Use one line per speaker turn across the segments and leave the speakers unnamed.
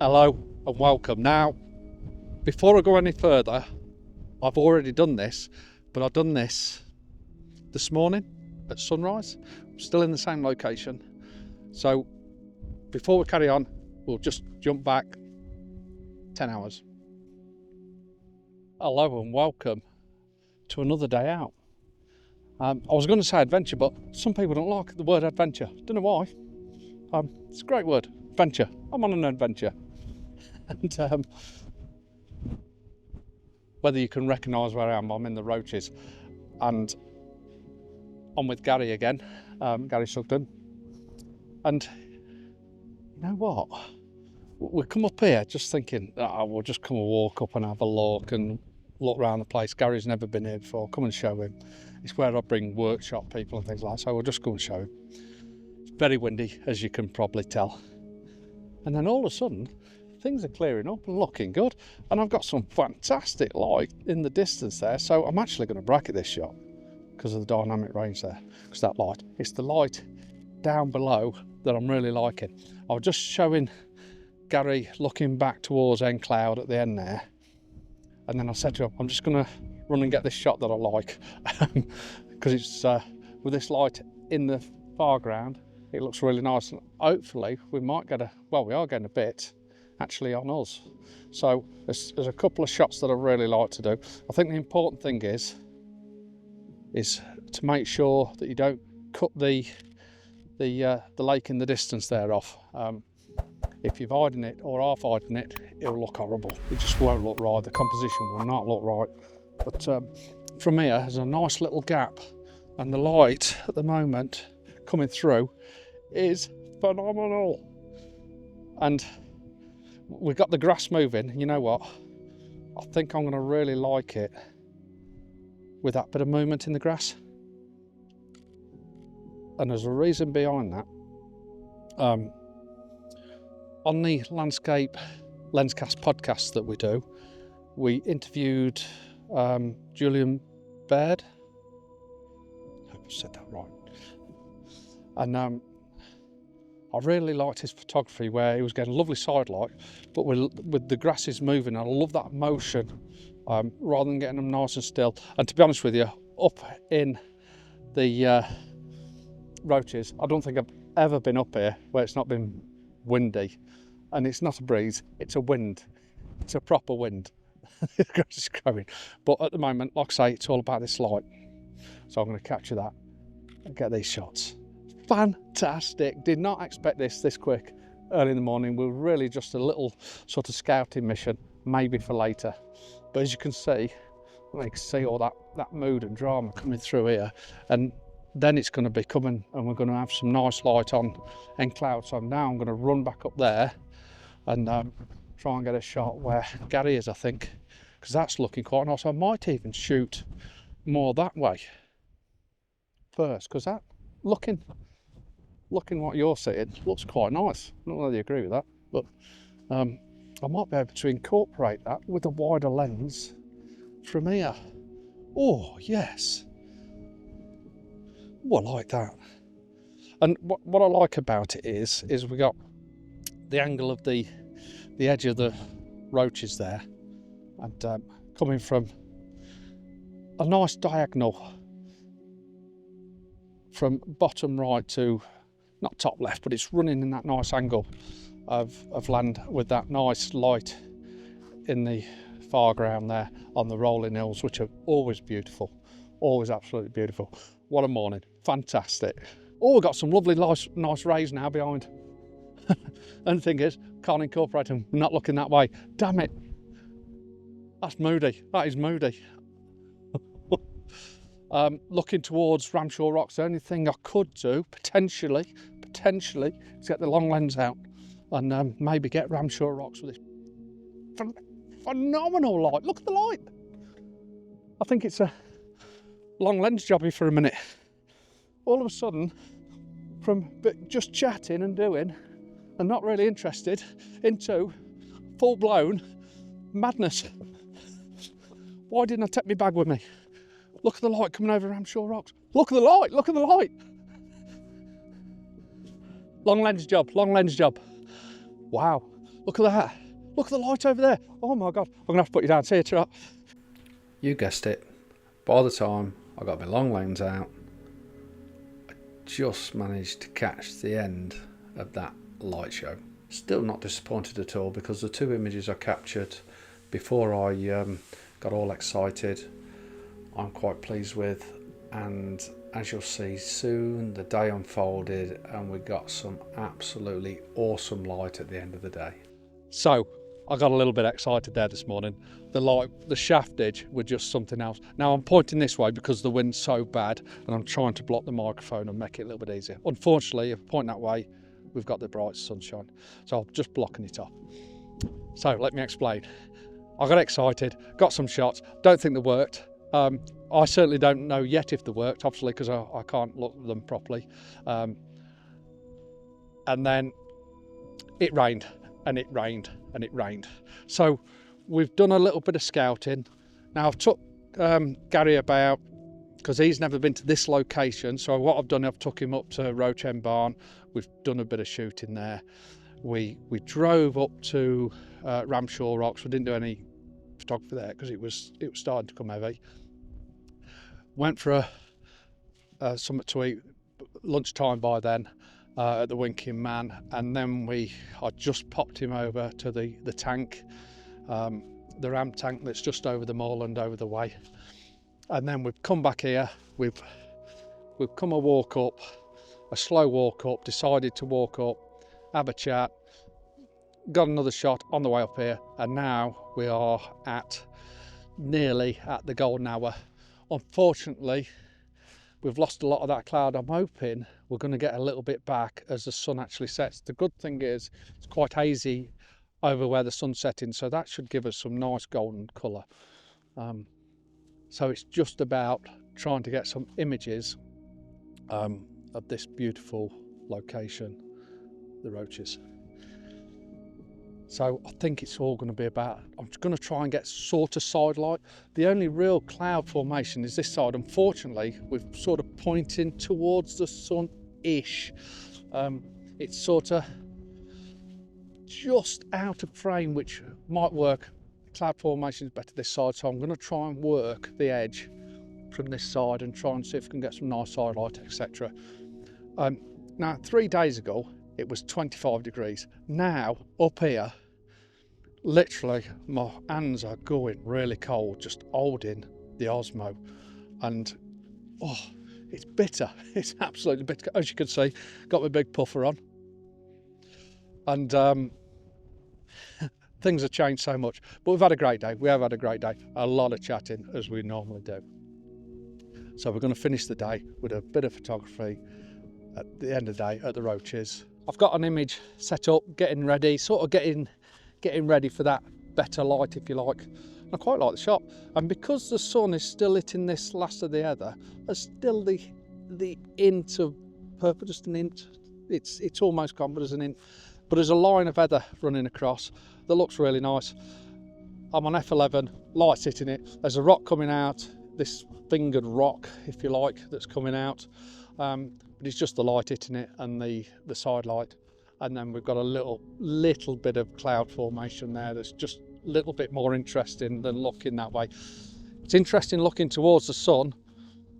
Hello and welcome. Now, before I go any further, I've already done this, but I've done this morning at sunrise. I'm still in the same location. So before we carry on, we'll just jump back 10 hours. Hello and welcome to another day out. I was going to say adventure, but some people don't like the word adventure. Don't know why. It's a great word, adventure. I'm on an adventure. And whether you can recognise where I am, I'm in the Roaches, and I'm with Gary again, Gary Sugden. And you know what? We come up here just thinking, we'll just come and walk up and have a look and look around the place. Gary's never been here before, come and show him. It's where I bring workshop people and things like that, so we'll just go and show him. It's very windy, as you can probably tell. And then all of a sudden, things are clearing up and looking good, and I've got some fantastic light in the distance there, so I'm actually going to bracket this shot because of the dynamic range there, because that light, it's the light down below that I'm really liking. I was just showing Gary looking back towards End Cloud at the end there, and then I said to him, I'm just going to run and get this shot that I like because it's with this light in the foreground, it looks really nice, and hopefully we might get we are getting a bit actually on us. So there's a couple of shots that I really like to do. I think the important thing is to make sure that you don't cut the lake in the distance there off. If you're hiding it or half hiding it, it'll look horrible. It just won't look right. The composition will not look right. But from here, there's a nice little gap, and the light at the moment coming through is phenomenal. And we've got the grass moving. You know what? I think I'm going to really like it with that bit of movement in the grass. And there's a reason behind that. On the Landscape Lenscast podcast that we do, we interviewed Julian Baird. I hope I said that right. And I really liked his photography where he was getting a lovely side light, but with the grasses moving. I love that motion rather than getting them nice and still. And to be honest with you, up in the Roaches, I don't think I've ever been up here where it's not been windy. And it's not a breeze, it's a wind. It's a proper wind. The grass is growing. But at the moment, like I say, it's all about this light. So I'm going to capture that and get these shots. Fantastic. Did not expect this quick early in the morning. We're really just a little sort of scouting mission, maybe for later. But as you can see all that mood and drama coming through here. And then it's going to be coming, and we're going to have some nice light on End Cloud. So now I'm going to run back up there and try and get a shot where Gary is, I think, because that's looking quite nice. I might even shoot more that way first, because that looking what you're seeing looks quite nice. I don't know whether you agree with that, but I might be able to incorporate that with a wider lens from here. Oh yes. Oh, I like that. And what I like about it is we got the angle of the edge of the Roaches there, and coming from a nice diagonal from bottom right to not top left, but it's running in that nice angle of land with that nice light in the foreground there on the rolling hills, which are always beautiful, always absolutely beautiful. What a morning, fantastic. Oh, we've got some lovely nice rays now behind. And the thing is, can't incorporate them, not looking that way. Damn it, that's moody, that is moody. Looking towards Ramshaw Rocks, the only thing I could do, potentially, is get the long lens out and maybe get Ramshaw Rocks with this phenomenal light. Look at the light. I think it's a long lens jobby for a minute. All of a sudden, from just chatting and doing and not really interested, into full-blown madness. Why didn't I take my bag with me? Look at the light coming over Ramshaw Rocks. Look at the light, look at the light. Long lens job. Wow. Look at that. Look at the light over there. Oh my God. I'm going to have to put you down. See you, Trot. You guessed it. By the time I got my long lens out, I just managed to catch the end of that light show. Still not disappointed at all, because the 2 images I captured before I got all excited, I'm quite pleased with. And as you'll see soon, the day unfolded and we got some absolutely awesome light at the end of the day. So I got a little bit excited there this morning. The light, the shaft edge were just something else. Now I'm pointing this way because the wind's so bad and I'm trying to block the microphone and make it a little bit easier. Unfortunately, if I point that way, we've got the bright sunshine. So I'm just blocking it off. So let me explain. I got excited, got some shots, don't think they worked. I certainly don't know yet if they worked, obviously, because I can't look at them properly. And then it rained, and it rained, and it rained. So we've done a little bit of scouting. Now I've took Gary about, because he's never been to this location. So what I've done, I've took him up to Roach End Barn. We've done a bit of shooting there. We drove up to Ramshaw Rocks. We didn't do any photography there because it was starting to come heavy. Went for something to eat, lunchtime by then, at the Winking Man, and then I just popped him over to the tank, the ram tank that's just over the moorland over the way, and then we've come back here. We've come a slow walk up, decided to walk up, have a chat, got another shot on the way up here, and now we are nearly at the golden hour. Unfortunately, we've lost a lot of that cloud. I'm hoping we're going to get a little bit back as the sun actually sets. The good thing is it's quite hazy over where the sun's setting, so that should give us some nice golden colour. So it's just about trying to get some images of this beautiful location, the Roaches. So I think it's all going to be about, I'm going to try and get sort of side light. The only real cloud formation is this side. Unfortunately, we're sort of pointing towards the sun-ish. It's sort of just out of frame, which might work. Cloud formation is better this side, so I'm going to try and work the edge from this side and try and see if we can get some nice side light, etc. Now, 3 days ago, it was 25 degrees. Now, up here, literally, my hands are going really cold, just holding the Osmo. And, oh, it's bitter. It's absolutely bitter. As you can see, got my big puffer on. And things have changed so much. But we've had a great day. We have had a great day. A lot of chatting, as we normally do. So we're going to finish the day with a bit of photography at the end of the day at the Roaches. I've got an image set up, getting ready, sort of getting ready for that better light, if you like. I quite like the shot, and because the sun is still hitting this last of the heather, there's still the hint of purple, just an hint. It's almost gone, but there's an hint. But there's a line of heather running across that looks really nice. I'm on F11, light's hitting it. There's a rock coming out, this fingered rock, if you like, that's coming out. But it's just the light hitting it and the side light. And then we've got a little bit of cloud formation there that's just a little bit more interesting than looking that way. It's interesting looking towards the sun,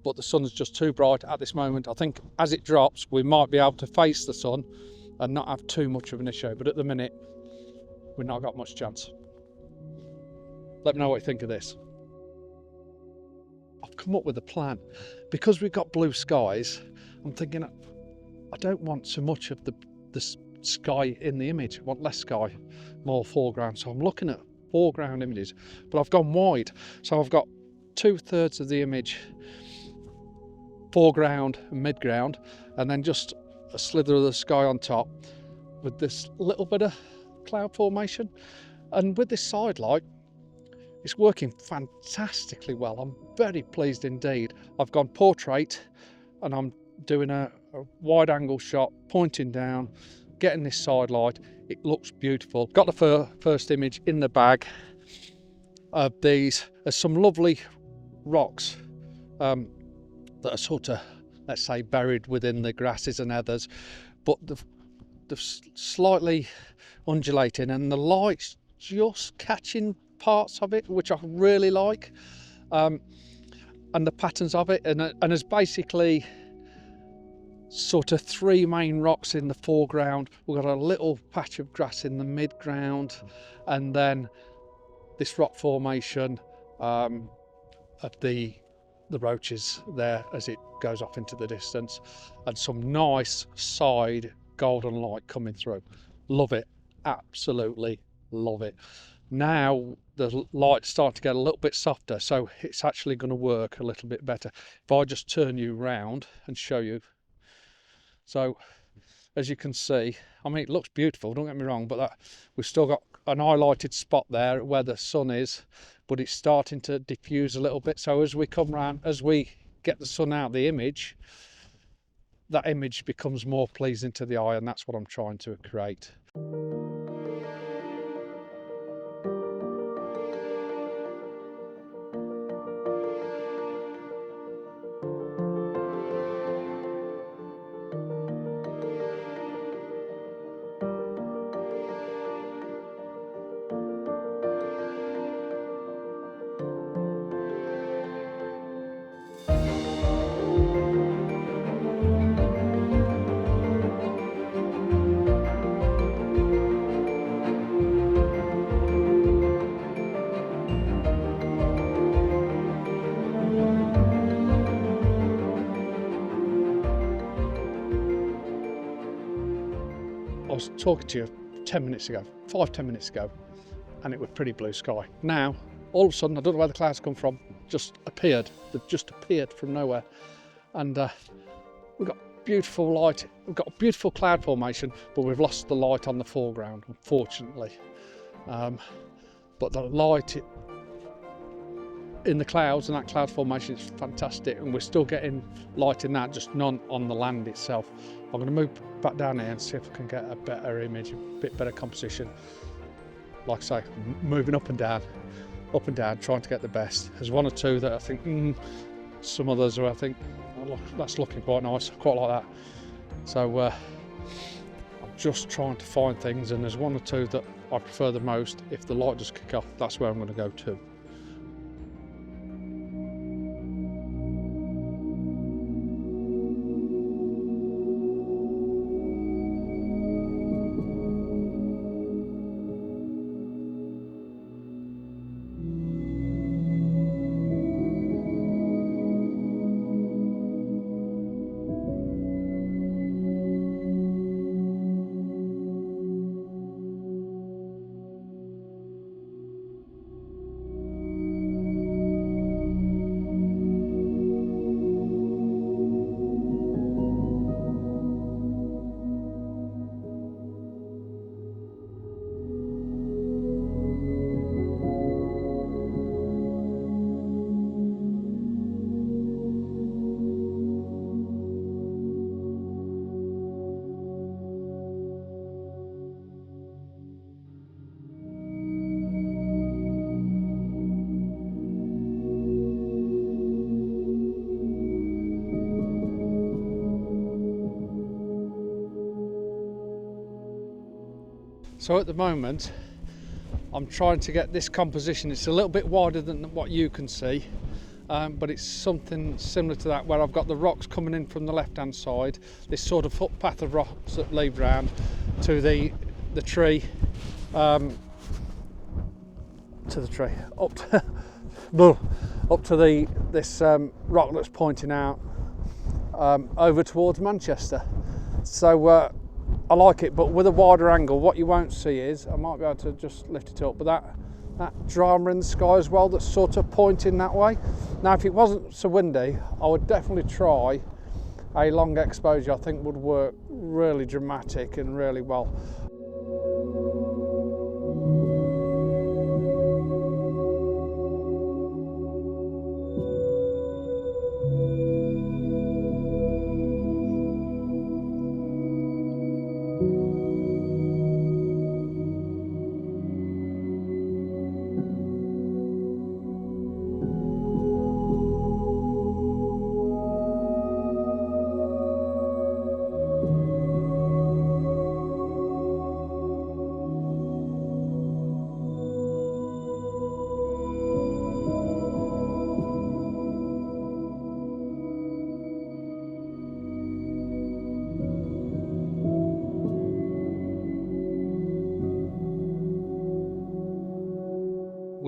but the sun is just too bright at this moment. I think as it drops, we might be able to face the sun and not have too much of an issue. But at the minute, we've not got much chance. Let me know what you think of this. I've come up with a plan. Because we've got blue skies, I'm thinking I don't want so much of the sky in the image. I want less sky, more foreground. So I'm looking at foreground images, but I've gone wide. So I've got 2/3 of the image foreground and midground, and then just a slither of the sky on top with this little bit of cloud formation. And with this side light, it's working fantastically well. I'm very pleased indeed. I've gone portrait and I'm doing a wide angle shot, pointing down, getting this side light. It looks beautiful. Got the first image in the bag of these. There's some lovely rocks that are sort of, let's say, buried within the grasses and heathers. But slightly undulating, and the light's just catching parts of it, which I really like, and the patterns of it, and there's basically sort of three main rocks in the foreground. We've got a little patch of grass in the midground, and then this rock formation at the roaches there as it goes off into the distance, and some nice side golden light coming through. Love it, absolutely love it. Now the light's starting to get a little bit softer, so it's actually going to work a little bit better. If I just turn you round and show you, so as you can see, I mean, it looks beautiful, don't get me wrong, but we've still got an highlighted spot there where the sun is, but it's starting to diffuse a little bit. So as we come round, as we get the sun out of the image, that image becomes more pleasing to the eye, and that's what I'm trying to create. I was talking to you 10 minutes ago, 5-10 minutes ago, and it was pretty blue sky. Now, all of a sudden, I don't know where the clouds come from, just appeared. They've just appeared from nowhere. And we've got beautiful light, we've got a beautiful cloud formation, but we've lost the light on the foreground, unfortunately. But the light in the clouds and that cloud formation is fantastic, and we're still getting light in that, just none on the land itself. I'm going to move back down here and see if I can get a better image, a bit better composition. Like I say, moving up and down, trying to get the best. There's one or two that I think, some others where I think, oh, look, that's looking quite nice, I quite like that. So I'm just trying to find things, and there's one or two that I prefer the most. If the light does kick off, that's where I'm going to go to. So at the moment, I'm trying to get this composition. It's a little bit wider than what you can see, but it's something similar to that, where I've got the rocks coming in from the left-hand side, this sort of footpath of rocks that lead round to the tree, up to this rock that's pointing out over towards Manchester. So I like it, but with a wider angle. What you won't see is, I might be able to just lift it up, but that drama in the sky as well, that's sort of pointing that way. Now, if it wasn't so windy, I would definitely try a long exposure. I think would work really dramatic and really well.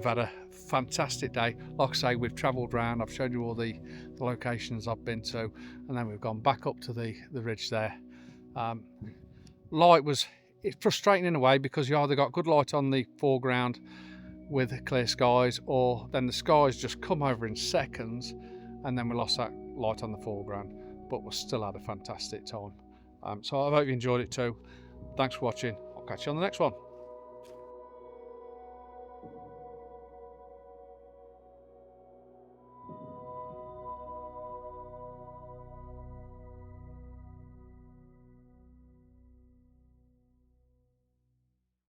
we've had a fantastic day. Like I say, we've travelled around. I've showed you all the locations I've been to, and then we've gone back up to the ridge there. Light it's frustrating in a way, because you either got good light on the foreground with clear skies, or then the skies just come over in seconds, and then we lost that light on the foreground. But we still had a fantastic time. So I hope you enjoyed it too. Thanks for watching. I'll catch you on the next one.